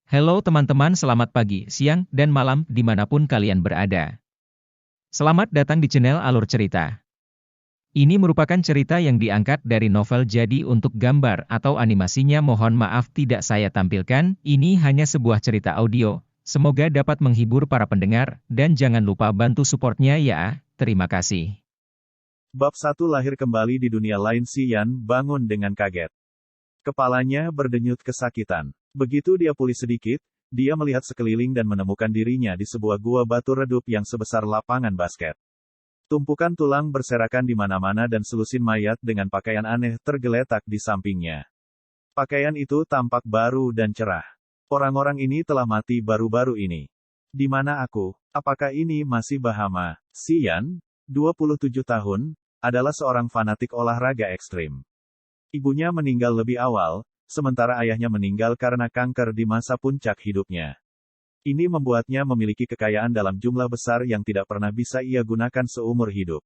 Halo teman-teman, selamat pagi, siang, dan malam dimanapun kalian berada. Selamat datang di channel Alur Cerita. Ini merupakan cerita yang diangkat dari novel, jadi untuk gambar atau animasinya mohon maaf tidak saya tampilkan, ini hanya sebuah cerita audio. Semoga dapat menghibur para pendengar, dan jangan lupa bantu supportnya ya, terima kasih. Bab 1. Lahir kembali di dunia lain. Xian bangun dengan kaget. Kepalanya berdenyut kesakitan. Begitu dia pulih sedikit, dia melihat sekeliling dan menemukan dirinya di sebuah gua batu redup yang sebesar lapangan basket. Tumpukan tulang berserakan di mana-mana dan selusin mayat dengan pakaian aneh tergeletak di sampingnya. Pakaian itu tampak baru dan cerah. Orang-orang ini telah mati baru-baru ini. Di mana aku? Apakah ini masih Bahama? Xian, 27 tahun, adalah seorang fanatik olahraga ekstrim. Ibunya meninggal lebih awal, sementara ayahnya meninggal karena kanker di masa puncak hidupnya. Ini membuatnya memiliki kekayaan dalam jumlah besar yang tidak pernah bisa ia gunakan seumur hidup.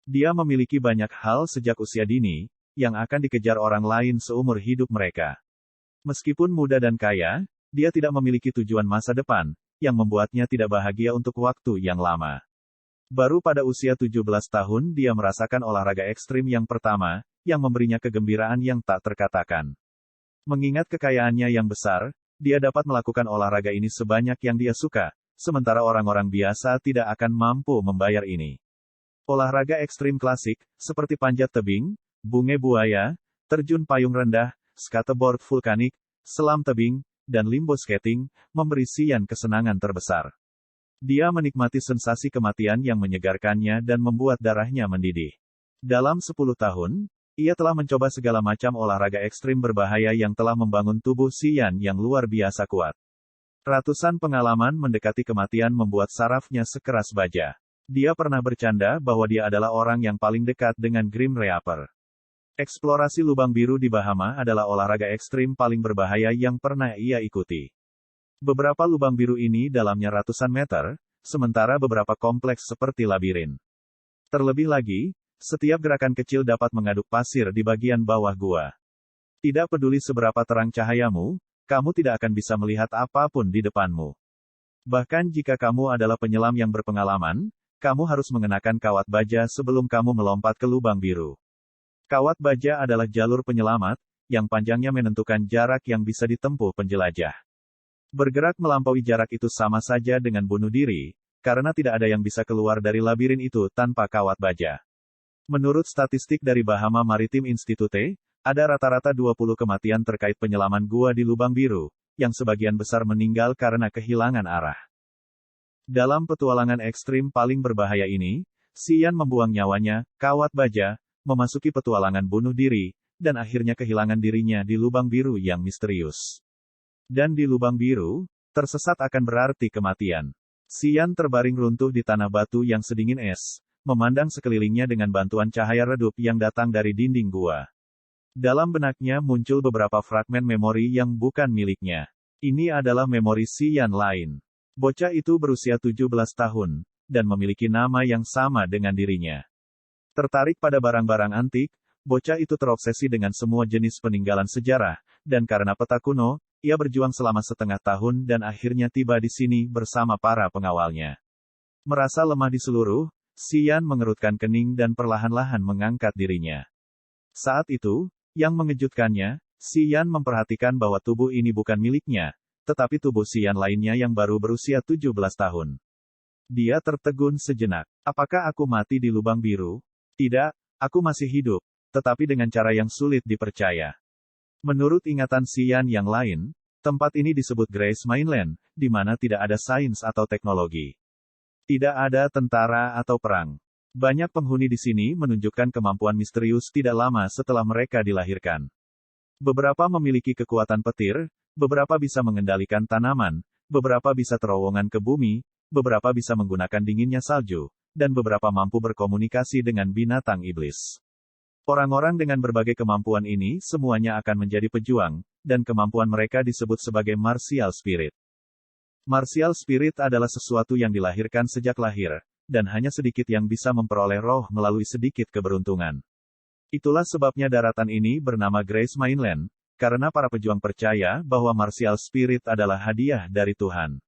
Dia memiliki banyak hal sejak usia dini, yang akan dikejar orang lain seumur hidup mereka. Meskipun muda dan kaya, dia tidak memiliki tujuan masa depan, yang membuatnya tidak bahagia untuk waktu yang lama. Baru pada usia 17 tahun dia merasakan olahraga ekstrim yang pertama, yang memberinya kegembiraan yang tak terkatakan. Mengingat kekayaannya yang besar, dia dapat melakukan olahraga ini sebanyak yang dia suka, sementara orang-orang biasa tidak akan mampu membayar ini. Olahraga ekstrim klasik, seperti panjat tebing, bunge buaya, terjun payung rendah, skateboard vulkanik, selam tebing, dan limbo skating, memberi Xian kesenangan terbesar. Dia menikmati sensasi kematian yang menyegarkannya dan membuat darahnya mendidih. Dalam 10 tahun, ia telah mencoba segala macam olahraga ekstrim berbahaya yang telah membangun tubuh Xian yang luar biasa kuat. Ratusan pengalaman mendekati kematian membuat sarafnya sekeras baja. Dia pernah bercanda bahwa dia adalah orang yang paling dekat dengan Grim Reaper. Eksplorasi lubang biru di Bahama adalah olahraga ekstrim paling berbahaya yang pernah ia ikuti. Beberapa lubang biru ini dalamnya ratusan meter, sementara beberapa kompleks seperti labirin. Terlebih lagi, setiap gerakan kecil dapat mengaduk pasir di bagian bawah gua. Tidak peduli seberapa terang cahayamu, kamu tidak akan bisa melihat apapun di depanmu. Bahkan jika kamu adalah penyelam yang berpengalaman, kamu harus mengenakan kawat baja sebelum kamu melompat ke lubang biru. Kawat baja adalah jalur penyelamat, yang panjangnya menentukan jarak yang bisa ditempuh penjelajah. Bergerak melampaui jarak itu sama saja dengan bunuh diri, karena tidak ada yang bisa keluar dari labirin itu tanpa kawat baja. Menurut statistik dari Bahama Maritime Institute, ada rata-rata 20 kematian terkait penyelaman gua di lubang biru, yang sebagian besar meninggal karena kehilangan arah. Dalam petualangan ekstrim paling berbahaya ini, Xian membuang nyawanya, kawat baja, memasuki petualangan bunuh diri, dan akhirnya kehilangan dirinya di lubang biru yang misterius. Dan di lubang biru, tersesat akan berarti kematian. Xian terbaring runtuh di tanah batu yang sedingin es, memandang sekelilingnya dengan bantuan cahaya redup yang datang dari dinding gua. Dalam benaknya muncul beberapa fragmen memori yang bukan miliknya. Ini adalah memori Xian lain. Bocah itu berusia 17 tahun, dan memiliki nama yang sama dengan dirinya. Tertarik pada barang-barang antik, bocah itu terobsesi dengan semua jenis peninggalan sejarah, dan karena peta kuno, ia berjuang selama setengah tahun dan akhirnya tiba di sini bersama para pengawalnya. Merasa lemah di seluruh, Xian mengerutkan kening dan perlahan-lahan mengangkat dirinya. Saat itu, yang mengejutkannya, Xian memperhatikan bahwa tubuh ini bukan miliknya, tetapi tubuh Xian lainnya yang baru berusia 17 tahun. Dia tertegun sejenak. Apakah aku mati di lubang biru? Tidak, aku masih hidup, tetapi dengan cara yang sulit dipercaya. Menurut ingatan Xian yang lain, tempat ini disebut Grace Mainland, di mana tidak ada sains atau teknologi. Tidak ada tentara atau perang. Banyak penghuni di sini menunjukkan kemampuan misterius tidak lama setelah mereka dilahirkan. Beberapa memiliki kekuatan petir, beberapa bisa mengendalikan tanaman, beberapa bisa terowongan ke bumi, beberapa bisa menggunakan dinginnya salju, dan beberapa mampu berkomunikasi dengan binatang iblis. Orang-orang dengan berbagai kemampuan ini semuanya akan menjadi pejuang, dan kemampuan mereka disebut sebagai martial spirit. Martial spirit adalah sesuatu yang dilahirkan sejak lahir, dan hanya sedikit yang bisa memperoleh roh melalui sedikit keberuntungan. Itulah sebabnya daratan ini bernama Grace Mainland, karena para pejuang percaya bahwa martial spirit adalah hadiah dari Tuhan.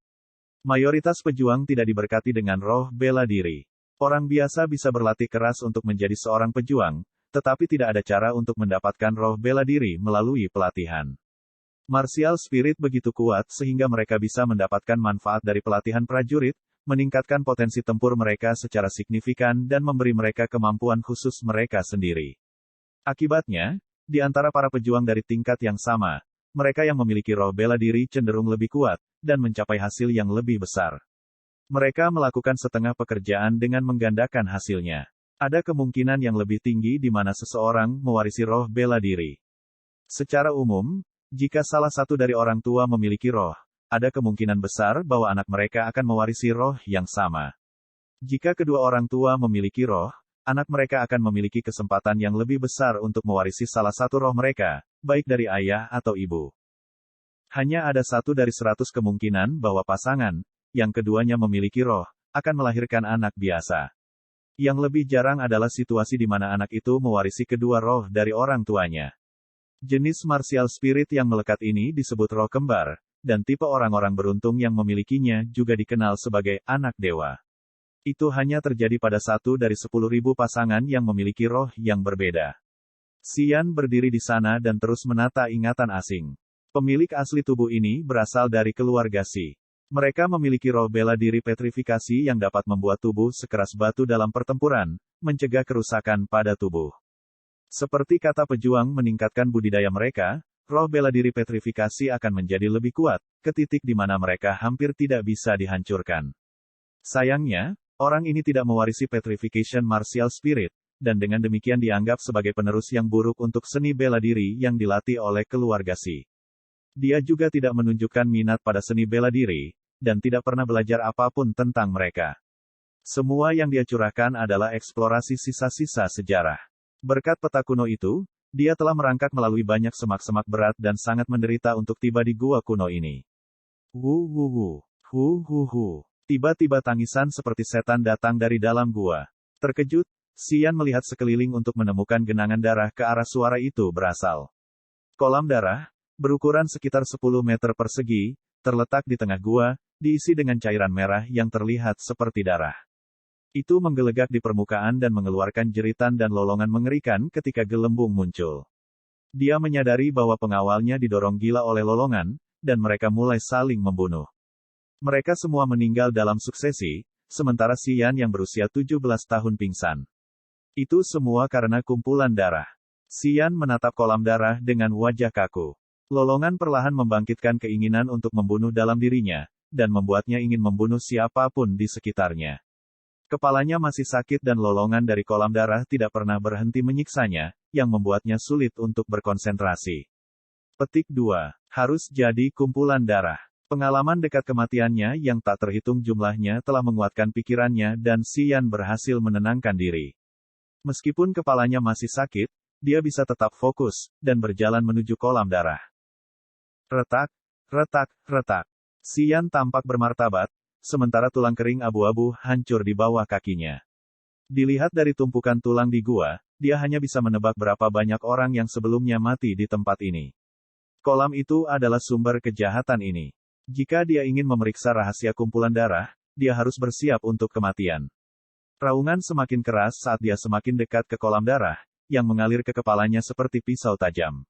Mayoritas pejuang tidak diberkati dengan roh bela diri. Orang biasa bisa berlatih keras untuk menjadi seorang pejuang, tetapi tidak ada cara untuk mendapatkan roh bela diri melalui pelatihan. Martial spirit begitu kuat sehingga mereka bisa mendapatkan manfaat dari pelatihan prajurit, meningkatkan potensi tempur mereka secara signifikan dan memberi mereka kemampuan khusus mereka sendiri. Akibatnya, di antara para pejuang dari tingkat yang sama, mereka yang memiliki roh bela diri cenderung lebih kuat, dan mencapai hasil yang lebih besar. Mereka melakukan setengah pekerjaan dengan menggandakan hasilnya. Ada kemungkinan yang lebih tinggi di mana seseorang mewarisi roh bela diri. Secara umum, jika salah satu dari orang tua memiliki roh, ada kemungkinan besar bahwa anak mereka akan mewarisi roh yang sama. Jika kedua orang tua memiliki roh, anak mereka akan memiliki kesempatan yang lebih besar untuk mewarisi salah satu roh mereka, baik dari ayah atau ibu. Hanya ada 1 dari 100 kemungkinan bahwa pasangan, yang keduanya memiliki roh, akan melahirkan anak biasa. Yang lebih jarang adalah situasi di mana anak itu mewarisi kedua roh dari orang tuanya. Jenis martial spirit yang melekat ini disebut roh kembar, dan tipe orang-orang beruntung yang memilikinya juga dikenal sebagai anak dewa. Itu hanya terjadi pada 1 dari 10.000 pasangan yang memiliki roh yang berbeda. Xian berdiri di sana dan terus menata ingatan asing. Pemilik asli tubuh ini berasal dari keluarga Xi. Mereka memiliki roh bela diri petrifikasi yang dapat membuat tubuh sekeras batu dalam pertempuran, mencegah kerusakan pada tubuh. Seperti kata pejuang meningkatkan budidaya mereka, roh bela diri petrifikasi akan menjadi lebih kuat, ke titik di mana mereka hampir tidak bisa dihancurkan. Sayangnya, orang ini tidak mewarisi petrification martial spirit, dan dengan demikian dianggap sebagai penerus yang buruk untuk seni bela diri yang dilatih oleh keluarga Xi. Dia juga tidak menunjukkan minat pada seni bela diri, dan tidak pernah belajar apapun tentang mereka. Semua yang dia curahkan adalah eksplorasi sisa-sisa sejarah. Berkat peta kuno itu, dia telah merangkak melalui banyak semak-semak berat dan sangat menderita untuk tiba di gua kuno ini. Tiba-tiba tangisan seperti setan datang dari dalam gua. Terkejut, Xian melihat sekeliling untuk menemukan genangan darah ke arah suara itu berasal. Kolam darah, berukuran sekitar 10 meter persegi, terletak di tengah gua, diisi dengan cairan merah yang terlihat seperti darah. Itu menggelegak di permukaan dan mengeluarkan jeritan dan lolongan mengerikan ketika gelembung muncul. Dia menyadari bahwa pengawalnya didorong gila oleh lolongan, dan mereka mulai saling membunuh. Mereka semua meninggal dalam suksesi, sementara Xian yang berusia 17 tahun pingsan. Itu semua karena kumpulan darah. Xian menatap kolam darah dengan wajah kaku. Lolongan perlahan membangkitkan keinginan untuk membunuh dalam dirinya, dan membuatnya ingin membunuh siapapun di sekitarnya. Kepalanya masih sakit dan lolongan dari kolam darah tidak pernah berhenti menyiksanya, yang membuatnya sulit untuk berkonsentrasi. Petik 2. Harus jadi kumpulan darah. Pengalaman dekat kematiannya yang tak terhitung jumlahnya telah menguatkan pikirannya dan Xian berhasil menenangkan diri. Meskipun kepalanya masih sakit, dia bisa tetap fokus, dan berjalan menuju kolam darah. Retak, retak, retak. Xian tampak bermartabat, sementara tulang kering abu-abu hancur di bawah kakinya. Dilihat dari tumpukan tulang di gua, dia hanya bisa menebak berapa banyak orang yang sebelumnya mati di tempat ini. Kolam itu adalah sumber kejahatan ini. Jika dia ingin memeriksa rahasia kumpulan darah, dia harus bersiap untuk kematian. Raungan semakin keras saat dia semakin dekat ke kolam darah, yang mengalir ke kepalanya seperti pisau tajam.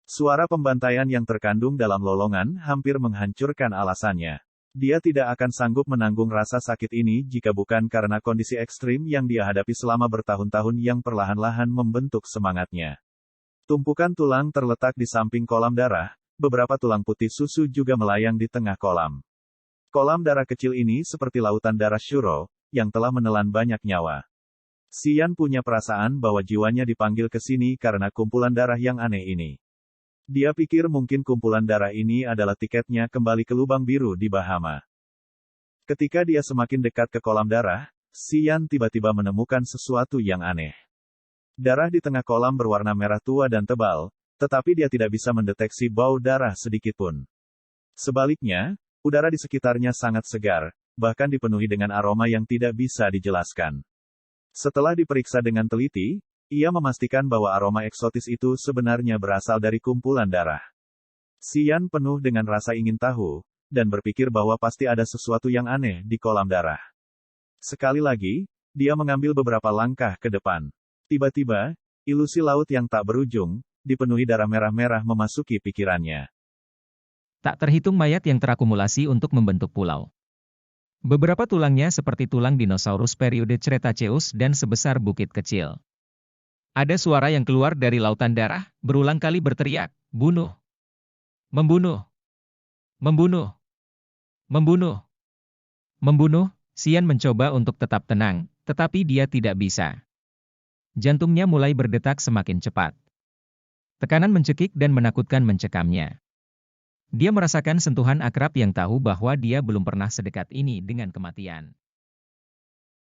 Suara pembantaian yang terkandung dalam lolongan hampir menghancurkan alasannya. Dia tidak akan sanggup menanggung rasa sakit ini jika bukan karena kondisi ekstrim yang dia hadapi selama bertahun-tahun yang perlahan-lahan membentuk semangatnya. Tumpukan tulang terletak di samping kolam darah, beberapa tulang putih susu juga melayang di tengah kolam. Kolam darah kecil ini seperti lautan darah Shuro, yang telah menelan banyak nyawa. Xian punya perasaan bahwa jiwanya dipanggil ke sini karena kumpulan darah yang aneh ini. Dia pikir mungkin kumpulan darah ini adalah tiketnya kembali ke lubang biru di Bahama. Ketika dia semakin dekat ke kolam darah, Xian tiba-tiba menemukan sesuatu yang aneh. Darah di tengah kolam berwarna merah tua dan tebal, tetapi dia tidak bisa mendeteksi bau darah sedikitpun. Sebaliknya, udara di sekitarnya sangat segar, bahkan dipenuhi dengan aroma yang tidak bisa dijelaskan. Setelah diperiksa dengan teliti, Ia memastikan bahwa aroma eksotis itu sebenarnya berasal dari kumpulan darah. Xian penuh dengan rasa ingin tahu, dan berpikir bahwa pasti ada sesuatu yang aneh di kolam darah. Sekali lagi, dia mengambil beberapa langkah ke depan. Tiba-tiba, ilusi laut yang tak berujung, dipenuhi darah merah-merah memasuki pikirannya. Tak terhitung mayat yang terakumulasi untuk membentuk pulau. Beberapa tulangnya seperti tulang dinosaurus periode Cretaceous dan sebesar bukit kecil. Ada suara yang keluar dari lautan darah, berulang kali berteriak, "Bunuh! Membunuh! Membunuh! Membunuh! Membunuh!" Xian mencoba untuk tetap tenang, tetapi dia tidak bisa. Jantungnya mulai berdetak semakin cepat. Tekanan mencekik dan menakutkan mencekamnya. Dia merasakan sentuhan akrab yang tahu bahwa dia belum pernah sedekat ini dengan kematian.